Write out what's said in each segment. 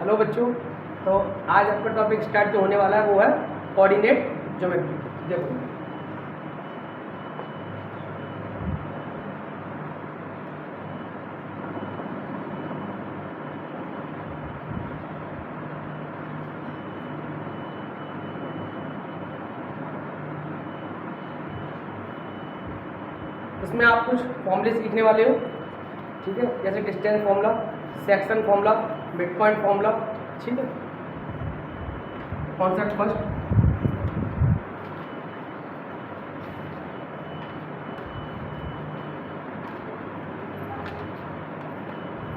Hello बच्चों, तो आज आपका टॉपिक स्टार्ट जो होने वाला है वो है कोऑर्डिनेट ज्योमेट्री। देखो इसमें आप कुछ फॉर्मूले सीखने वाले हो, ठीक है, जैसे distance formula, section formula, mid point formula, ठीक है। कॉन्सेप्ट फर्स्ट,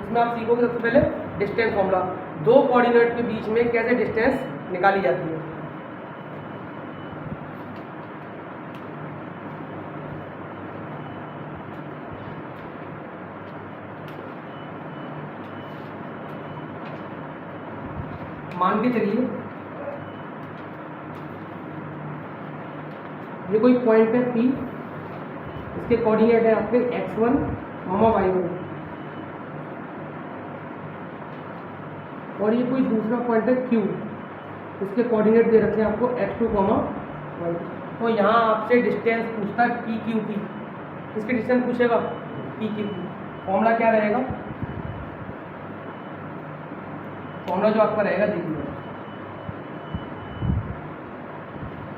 इसमें आप सीखोगे सबसे पहले डिस्टेंस फॉर्मूला, दो कोऑर्डिनेट के बीच में कैसे डिस्टेंस निकाली जाती है। मान के चलिए ये कोई पॉइंट है P, इसके कोऑर्डिनेट है आपके x1, y1, और ये कोई दूसरा पॉइंट है Q, इसके कोऑर्डिनेट दे रखे हैं आपको x2, y2। तो यहाँ आपसे डिस्टेंस पूछता है PQ की, इसके डिस्टेंस पूछेगा PQ की। फॉर्मूला क्या रहेगा? फॉर्मूला जो आपका रहेगा देखिए,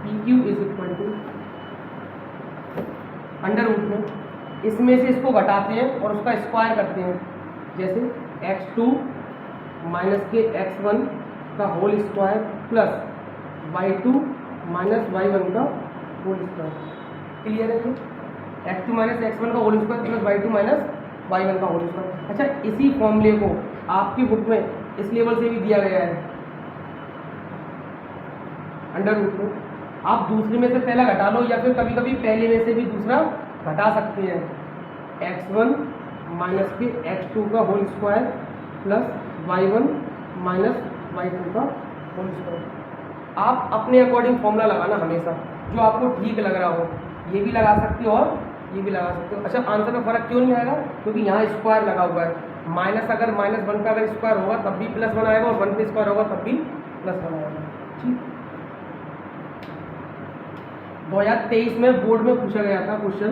PQ is equal to under root में इसमें से इसको घटाते हैं और उसका स्क्वायर करते हैं, जैसे x2 माइनस के x1 का whole square plus y2 minus y1 का होल स्क्वायर। क्लियर है? तो x2 माइनस x1 का whole square plus y2 minus y1 का होल स्क्वायर। अच्छा, इसी फॉर्मूले को आपकी बुक में इस लेवल से भी दिया गया है अंडर रूट में। आप दूसरे में से पहला घटा लो या फिर कभी कभी पहले में से भी दूसरा घटा सकते हैं। x1 माइनस के x2 का whole square plus y1 minus y2 का होल स्क्वायर। आप अपने अकॉर्डिंग फॉर्मूला लगाना हमेशा, जो आपको ठीक लग रहा हो। ये भी लगा सकते हो और ये भी लगा सकते हो। अच्छा, आंसर में फ़र्क क्यों नहीं आएगा? क्योंकि यहाँ स्क्वायर लगा हुआ है। माइनस अगर -1 का अगर स्क्वायर होगा तब भी +1 आएगा, और 1 पे स्क्वायर होगा तब भी +1 आएगा। ठीक, 2023 में बोर्ड में पूछा गया था क्वेश्चन,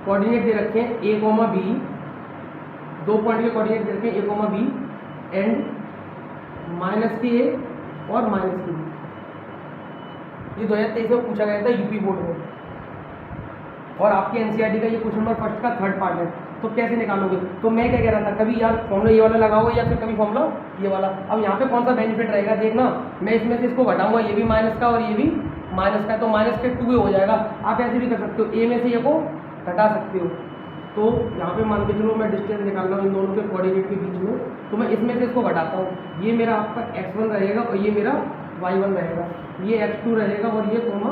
कोऑर्डिनेट दे रखे हैं A, B, दो पॉइंट के कोऑर्डिनेट दे रखे हैं A, B एंड माइनस के A और माइनस के B। ये 2023 में पूछा गया था यूपी बोर्ड में, और आपके एनसीईआरटी का ये क्वेश्चन नंबर फर्स्ट का थर्ड पार्ट है। तो कैसे निकालोगे? तो मैं क्या कह रहा था, कभी यार फॉर्मूला ये वाला लगाओगे या फिर कभी फॉर्मूला ये वाला। अब यहाँ पे कौन सा बेनिफिट रहेगा देखना, मैं इसमें से इसको घटाऊंगा, ये भी माइनस का और ये भी माइनस का, तो माइनस के 2 हो जाएगा। आप ऐसे भी कर सकते हो, ए में से ये को घटा सकते हो। तो यहाँ पे मान के चलो मैं डिस्टेंस निकाल रहा हूँ इन दोनों के कोऑर्डिनेट के बीच में, तो मैं इसमें से इसको घटाता हूँ। ये मेरा आपका x1 रहेगा और ये मेरा y1 रहेगा, ये x2 रहेगा और ये कोमा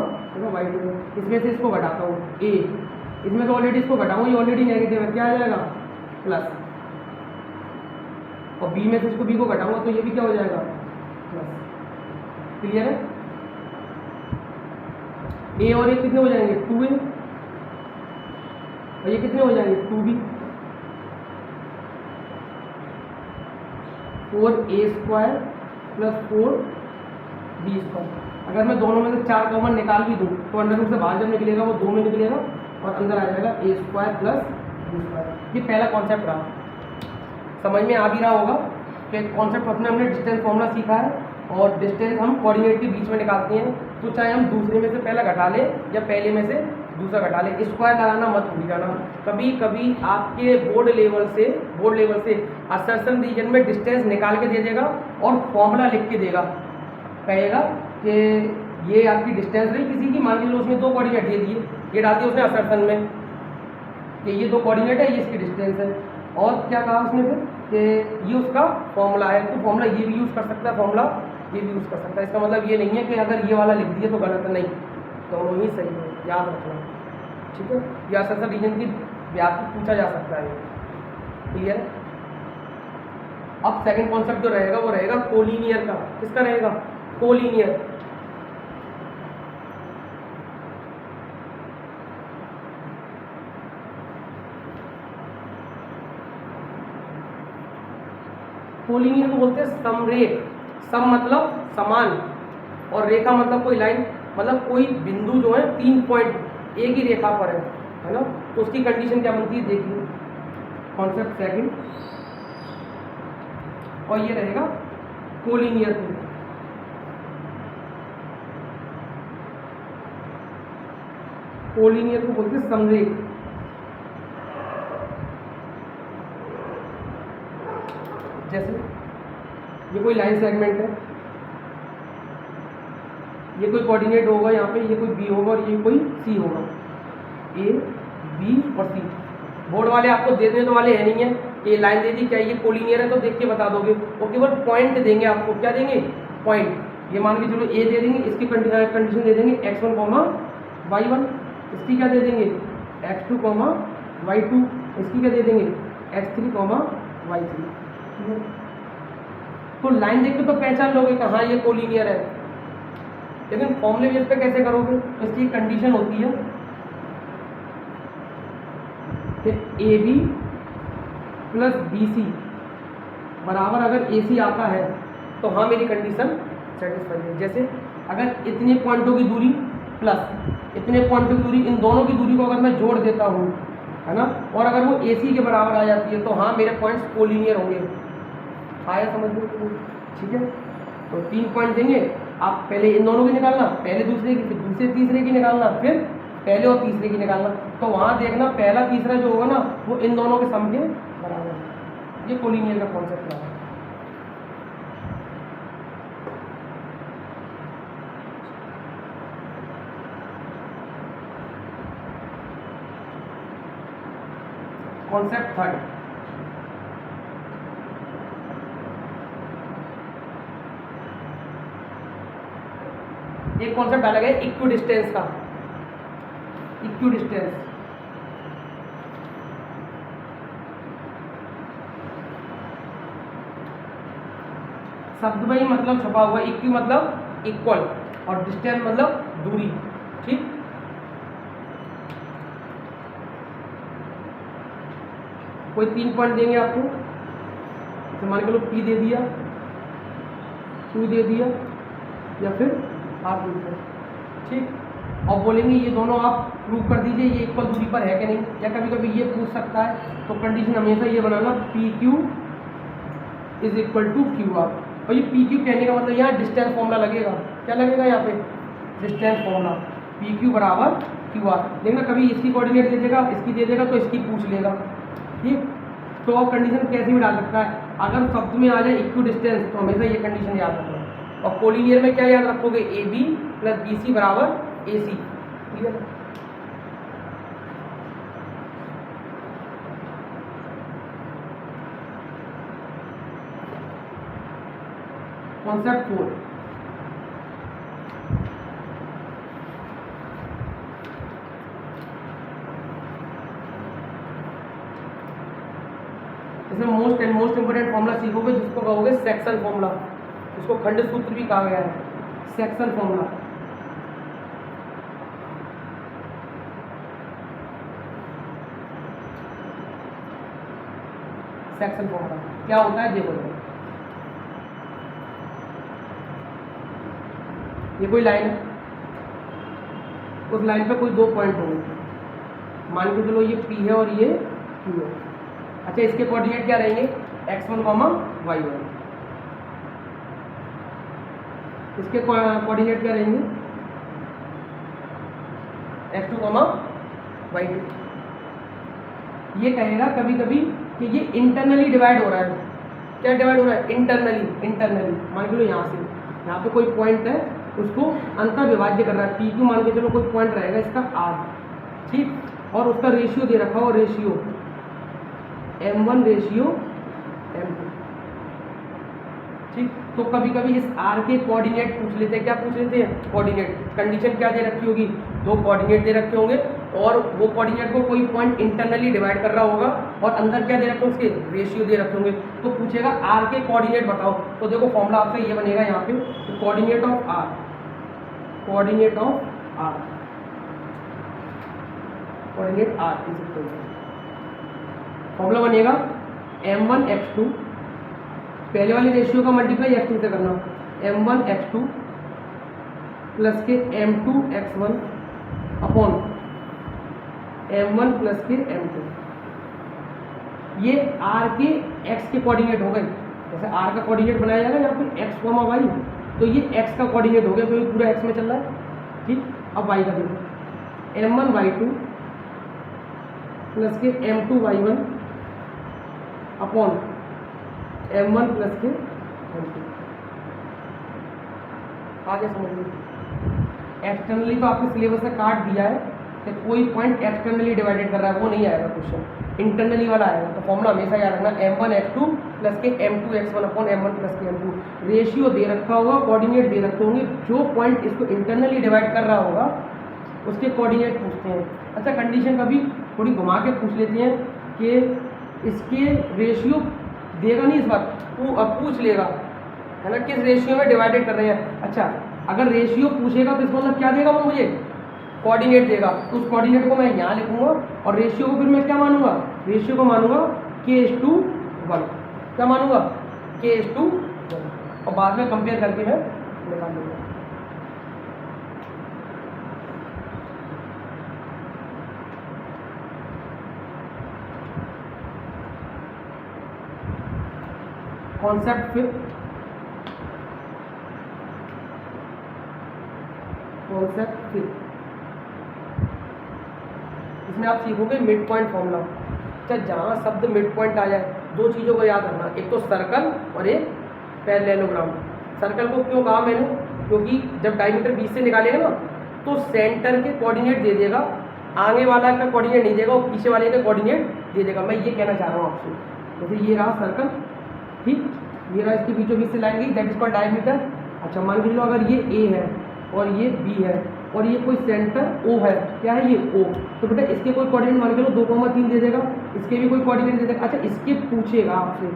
y2 है। इसमें से इसको घटाता हूँ a, इसमें से ऑलरेडी इसको घटाऊंगा, ये ऑलरेडी नेगेटिव है, क्या आ जाएगा? प्लस। और b में से इसको b को घटाऊंगा तो ये भी क्या हो जाएगा? प्लस। क्लियर है? a और ये कितने हो जाएंगे? 2a, और ये कितने हो जाएंगे? 2b। 4a square plus 4b square. अगर मैं दोनों में से 4 कॉमन निकाल भी दूँ तो अंडर रूट से बाहर जब निकलेगा वो 2 में निकलेगा और अंदर आ जाएगा a square plus b square. ये पहला कॉन्सेप्ट रहा, समझ में आ भी रहा होगा कि कॉन्सेप्ट में हमने डिस्टेंस फॉर्मूला सीखा है, और डिस्टेंस हम कोऑर्डिनेट के बीच में निकालते हैं। तो चाहे हम दूसरे में से पहला घटा लें या पहले में से दूसरा घटा लें, स्क्वायर लगाना मत भूल जाना। कभी कभी आपके बोर्ड लेवल से असर्शन रीजन में डिस्टेंस निकाल के दे देगा और फॉर्मूला लिख के देगा, कहेगा कि ये आपकी डिस्टेंस रही किसी की, मान लीजिए उसने 2 कोऑर्डिनेट दे दिए, ये डाल दिया उसने असर्शन में कि ये 2 कोऑर्डिनेट है, ये इसकी डिस्टेंस है, और क्या कहा उसने फिर कि ये उसका फॉर्मूला है। तो फॉर्मूला ये भी यूज़ कर सकता है, फॉर्मूला ये भी यूज़ कर सकता है। इसका मतलब ये नहीं है कि अगर ये वाला लिख दिए तो गलत है, नहीं, दोनों ही सही है, याद रखना। ठीक है, या असर्शन रीजन की व्याप्ति पूछा जा सकता है। क्लियर? अब सेकंड कॉन्सेप्ट जो रहेगा वो रहेगा कोलिनियर का। किसका रहेगा? कोलिनियर। कोलिनियर को बोलते हैं समरेख। सम मतलब समान, और रेखा मतलब कोई लाइन, मतलब कोई बिंदु जो है 3 पॉइंट एक ही रेखा पर है ना, तो उसकी कंडीशन क्या बनती है देखिए। कॉन्सेप्ट सेकंड, और ये रहेगा कोलिनियर को। कोलिनियर को बोलते हैं समरेख। जैसे ये कोई लाइन सेगमेंट है, ये कोई कोऑर्डिनेट होगा यहाँ पे, ये कोई बी होगा और ये कोई सी होगा, ए बी और सी। बोर्ड वाले आपको दे देने वाले है नहीं है, ये लाइन दे दी, क्या ये कोलिनियर है तो देख के बता दोगे, वो केवल पॉइंट देंगे आपको। क्या देंगे? पॉइंट। ये मान के चलो ए दे देंगे, इसकी कंडीशन दे देंगे x1 कॉमा y1, इसकी क्या दे देंगे x2 कॉमा y2, इसकी क्या दे देंगे x3 कॉमा y3। तो लाइन देख के तो पहचान लोगे कि हाँ ये कोलिनियर है, लेकिन फॉर्मूले बेस पे कैसे करोगे? इसकी कंडीशन होती है कि A B plus B C बराबर अगर ए सी आता है तो हाँ मेरी कंडीशन सेटिस्फाई है। जैसे अगर इतने पॉइंटों की दूरी प्लस इतने पॉइंटों की दूरी, इन दोनों की दूरी को अगर मैं जोड़ देता हूँ, है ना, और अगर वो ए सी के बराबर आ जाती है तो हाँ मेरे पॉइंट्स कोलिनियर होंगे। आया समझ में? ठीक है, तो 3 पॉइंट देंगे आप, पहले इन दोनों की निकालना, पहले दूसरे की, फिर दूसरे तीसरे की निकालना, फिर पहले और तीसरे की निकालना। तो वहाँ देखना पहला तीसरा जो होगा ना वो इन दोनों के सम के बराबर है। ये कोलिनियर का कॉन्सेप्ट है। कॉन्सेप्ट थर्ड, एक कॉन्सेप्ट अलग है इक्विडिस्टेंस का। इक्विडिस्टेंस शब्द में ही मतलब छुपा हुआ। इक्वी मतलब इक्वल और डिस्टेंस मतलब दूरी। ठीक, कोई 3 पॉइंट देंगे आपको, तो मान के लो P दे दिया, Q दे दिया या फिर R दे दिया। ठीक, और बोलेंगे ये दोनों आप प्रूव कर दीजिए ये इक्वल दूरी पर है कि नहीं, या कभी कभी ये पूछ सकता है, तो कंडीशन हमेशा ये बनाना PQ is equal to QR। और ये PQ कहने का मतलब यहाँ डिस्टेंस फॉर्मूला लगेगा। क्या लगेगा यहाँ पे? Distance formula. PQ बराबर QR। देखना कभी इसकी कोऑर्डिनेट दे देगा, इसकी दे देगा तो इसकी पूछ लेगा। ठीक, तो अब कंडीशन कैसे भी डाल सकता है, अगर शब्द में आ जाए इक्वी डिस्टेंस तो हमेशा ये कंडीशन याद रखना। और कोलिनियर में क्या याद रखोगे? A B plus B C बराबर ए सी। क्लियर? कॉन्सेप्ट 4, इसमें मोस्ट इंपोर्टेंट फॉर्मूला सीखोगे जिसको कहोगे सेक्शन फॉर्मूला। उसको खंड सूत्र भी कहा गया है, सेक्शन फॉर्मूला। सेक्शन फॉर्मूला क्या होता है देखो। ये कोई लाइन है, उस लाइन पे कोई 2 पॉइंट होंगे, मान के चलो ये P है और ये Q है। अच्छा, इसके कोऑर्डिनेट क्या रहेंगे? x1 comma y1। इसके कोऑर्डिनेट क्या रहेंगे? x2 comma y2। ये कहेगा कभी कभी कि ये इंटरनली डिवाइड हो रहा है। क्या डिवाइड हो रहा है? इंटरनली। मान के लो यहाँ पे कोई पॉइंट है, उसको अंतर विभाज्य कर रहा है। PQ मान के चलो कोई पॉइंट रहेगा इसका R। ठीक, और उसका रेशियो दे रखा हो, रेशियो M1 रेशियो M2। ठीक, तो कभी कभी इस R के कोऑर्डिनेट पूछ लेते हैं। क्या पूछ लेते हैं? कोऑर्डिनेट। कंडीशन क्या दे रखी होगी? 2 कोऑर्डिनेट दे रखे होंगे और वो कोऑर्डिनेट को कोई पॉइंट इंटरनली डिवाइड कर रहा होगा और अंदर क्या दे रखे होंगे? उसके रेशियो दे रखे होंगे। तो पूछेगा R के कोऑर्डिनेट बताओ। तो देखो फॉर्मूला आपका ये बनेगा यहाँ पे, coordinate of R, coordinate of R, coordinate R is equal to, formula बनेगा M1 x2 पहले वाली रेशियो का मल्टीप्लाई x2 से करना, m1 x2 प्लस के m2 x1 upon m1 plus के m2। ये r के x के कोऑर्डिनेट हो गए, जैसे r का कोऑर्डिनेट बनाया जाएगा यहाँ पे x, y, तो ये x का कोऑर्डिनेट हो गया क्योंकि पूरा x में चल रहा है, ठीक। अब y का देखो, m1 y2 प्लस के m2 y1 upon m1 plus के m2। आगे समझ लीजिए, एक्सटर्नली तो आपके सिलेबस से काट दिया है कि कोई पॉइंट एक्सटर्नली डिवाइडेड कर रहा है, वो नहीं आएगा क्वेश्चन, इंटरनली वाला आएगा। तो फॉर्मूला हमेशा याद रखना, m1 x2 प्लस के m2 x1 upon m1 plus के m2। रेशियो दे रखा होगा, कोऑर्डिनेट दे रखे होंगे, जो पॉइंट इसको इंटरनली डिवाइड कर रहा होगा उसके कोऑर्डिनेट पूछते हैं। अच्छा, कंडीशन कभी थोड़ी घुमा के पूछ लेते हैं कि इसके रेशियो देगा नहीं, इस बार पूछ लेगा, है ना, किस रेशियो में डिवाइडेड कर रहे हैं। अच्छा, अगर रेशियो पूछेगा तो इसका मतलब क्या देगा वो मुझे, कोऑर्डिनेट देगा, तो उस कोऑर्डिनेट को मैं यहाँ लिखूंगा और रेशियो को फिर मैं क्या मानूंगा, रेशियो को मानूंगा k:1, क्या मानूंगा, k:1, और बाद में कंपेयर करके मैं निकाल लूँगा। कॉन्सेप्ट फिर इसमें आप सीखोगे मिड पॉइंट फॉर्मूला। अच्छा, जहाँ शब्द मिड पॉइंट आ जाए, दो चीज़ों को याद रखना, एक तो सर्कल और एक पैरेललोग्राम। सर्कल को क्यों कहा मैंने, क्योंकि जब डायमीटर 20 से निकालेगा ना तो सेंटर के कोऑर्डिनेट दे देगा, आगे वाला का कोऑर्डिनेट नहीं देगा, और पीछे वाले का कोऑर्डिनेट दे देगा। मैं ये कहना चाह रहा हूँ आपसे, जैसे ये रहा सर्कल, ठीक, ये रहा, इसके बीचों बीच से लाइन गई, दैट इज कॉल्ड डायमीटर। अच्छा, मान के चलो अगर ये ए है और ये बी है और ये कोई सेंटर ओ है, क्या है ये ओ, तो बेटा इसके कोई कोऑर्डिनेट मान के लो 2,3 दे देगा, इसके भी कोई कोऑर्डिनेट दे देगा। अच्छा, इसके पूछेगा आपसे,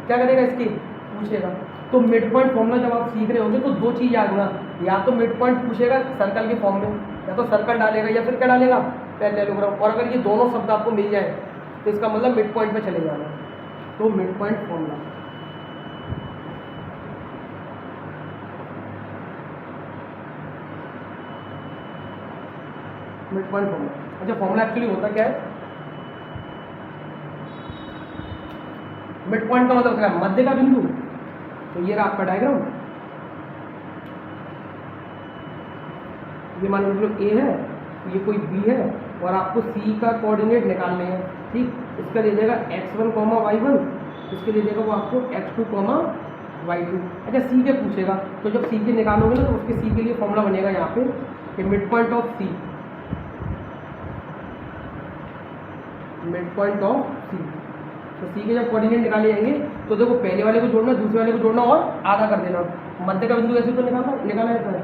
क्या करेगा, इसके पूछेगा। तो मिड पॉइंट फॉर्मूला जब आप सीख रहे होंगे तो दो चीज़ याद रखना, या तो मिड पॉइंट पूछेगा सर्कल के फॉर्म में, या तो सर्कल डालेगा या फिर क्या डालेगा, पैरेललोग्राम। और अगर ये दोनों शब्द आपको मिल जाए तो इसका मतलब मिड पॉइंट पे चले जाना। तो mid point formula, mid point formula. अच्छा, फॉर्मूला एक्चुअली होता क्या है, मिड पॉइंट का मतलब क्या है, मध्य का बिंदु। तो ये रहा आपका डायग्राम, ये मान लो ए है, ये कोई बी है, और आपको सी का कोऑर्डिनेट निकालने हैं, ठीक। इसका दे देगा x1, y1, इसके दे देगा वो आपको x2, y2। अच्छा, सी के पूछेगा, तो जब सी के निकालोगे ना तो उसके सी के लिए फॉर्मूला बनेगा यहाँ पे कि mid point of C, mid point of C. तो सी के जब कोऑर्डिनेट निकाले जाएंगे तो देखो पहले वाले को जोड़ना, दूसरे वाले को जोड़ना और आधा कर देना। मध्य का बिंदु ऐसे तो निकाला जाता है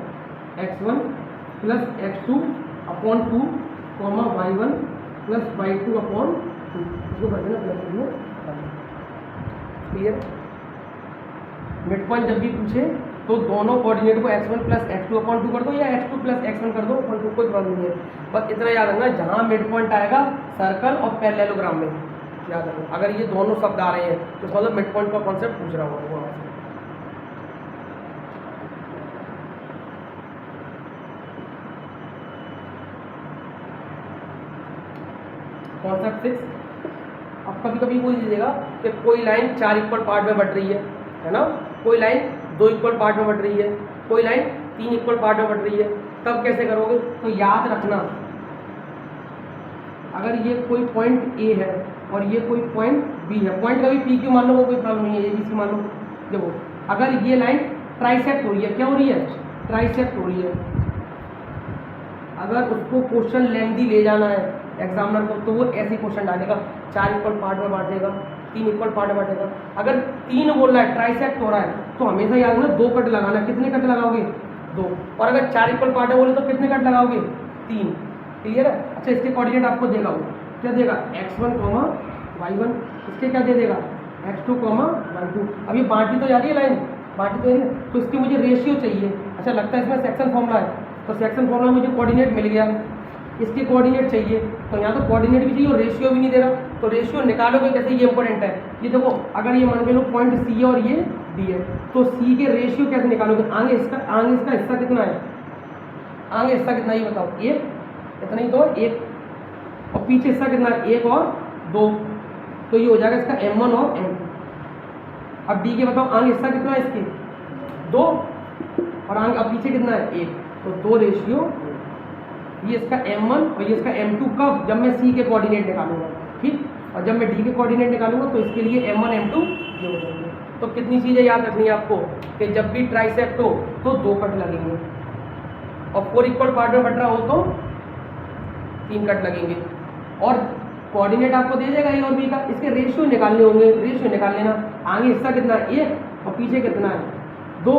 x1 plus x2 upon 2, y1 plus y2 upon 2, इसको कर देना प्लस में। क्लियर। मिड पॉइंट जब भी पूछे तो दोनों कोऑर्डिनेट को x1 प्लस x2 अपॉन 2 कर दो या x2 प्लस x1 कर दो अपॉन 2, कोई प्रॉब्लम नहीं है। बस इतना याद रखना, जहाँ मिड पॉइंट आएगा सर्कल और पैरेललोग्राम में याद रखना। अगर ये दोनों शब्द आ रहे हैं तो मतलब मिड पॉइंट का कॉन्सेप्ट पूछ रहा हूँ वहाँ से। कॉन्सेप्ट 6, अब कभी कभी वो दीजिएगा कि कोई लाइन 4 इक्वल पार्ट में बट रही है ना, कोई लाइन 2 इक्वल पार्ट में बट रही है, कोई लाइन 3 इक्वल पार्ट में बट रही है, तब कैसे करोगे। तो याद रखना, अगर ये कोई पॉइंट ए है और ये कोई पॉइंट बी है, पॉइंट का भी पी क्यू मान लो, वो कोई प्रॉब्लम नहीं है, ए बी सी मान लो। देखो अगर ये लाइन ट्राइसेक्ट हो रही है, क्या हो रही है, ट्राइसेक्ट हो रही है, अगर उसको क्वेश्चन लेंथी ले जाना है एग्जामिनर को तो वो ऐसे क्वेश्चन डालेगा, 4 इक्वल पार्ट में बांटेगा, 3 इक्वल पार्ट में बांटेगा। अगर 3 बोल रहा है, ट्राइसेक्ट हो रहा है, तो हमेशा याद रखना 2 कट लगाना। कितने कट लगाओगे, 2। और अगर 4 इक्वल पार्ट है बोले तो कितने कट लगाओगे, 3। क्लियर है। अच्छा, इसके कोऑर्डिनेट आपको देगा, वो क्या देगा, x1, y1, इसके क्या दे देगा, x2, y2। अब ये बांटी तो जा रही है लाइन, बांटी तो जा रही है, तो इसकी मुझे रेशियो चाहिए। अच्छा, लगता है इसमें सेक्शन फॉर्मूला है, तो सेक्शन फॉर्मूला मुझे कोऑर्डिनेट मिल गया, इसके कोऑर्डिनेट चाहिए, तो यहाँ तो कोऑर्डिनेट भी चाहिए और रेशियो भी नहीं दे रहा, तो रेशियो निकालोगे कैसे, ये इंपॉर्टेंट है। ये देखो अगर ये मान के लो पॉइंट सी है और ये डी है, तो सी के रेशियो कैसे निकालोगे, आगे इसका हिस्सा कितना है, आगे हिस्सा कितना ये बताओ, एक, इतना ही तो एक, और पीछे हिस्सा कितना है, एक और दो, तो ये हो जाएगा इसका m1 और m2। अब डी के बताओ आगे हिस्सा कितना है इसके, दो, और आगे अब पीछे कितना है, एक, तो दो रेशियो, ये इसका m1 और ये इसका m2 कब, जब मैं सी के कोऑर्डिनेट निकालूंगा, ठीक, और जब मैं डी के कोऑर्डिनेट निकालूंगा तो इसके लिए m1 m2 ये हो जाएंगे। तो कितनी चीज़ें याद रखनी है आपको कि जब भी ट्राइसेप्ट हो तो दो कट लगेंगे, और 4 इक्वल पार्ट में बट रहा हो तो 3 कट लगेंगे, और कोऑर्डिनेट आपको दे देगा ए और बी का, इसके रेशियो निकालने होंगे, रेशियो निकाल लेना, आगे हिस्सा कितना है, एक, और पीछे कितना है, दो,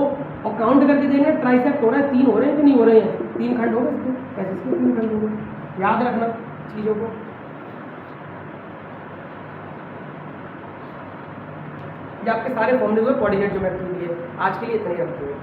और काउंट करके देखना ट्राइसेप्ट हो रहा है, 3 हो रहे हैं कि नहीं हो रहे हैं, 3 खंड हो गए इसके, कैसे इसके 3 खंड हो गए, याद रखना चीज़ों को। ये आपके सारे फॉर्मूले हुए कोऑर्डिनेट ज्योमेट्री के लिए। आज के लिए इतना ही रखते हैं।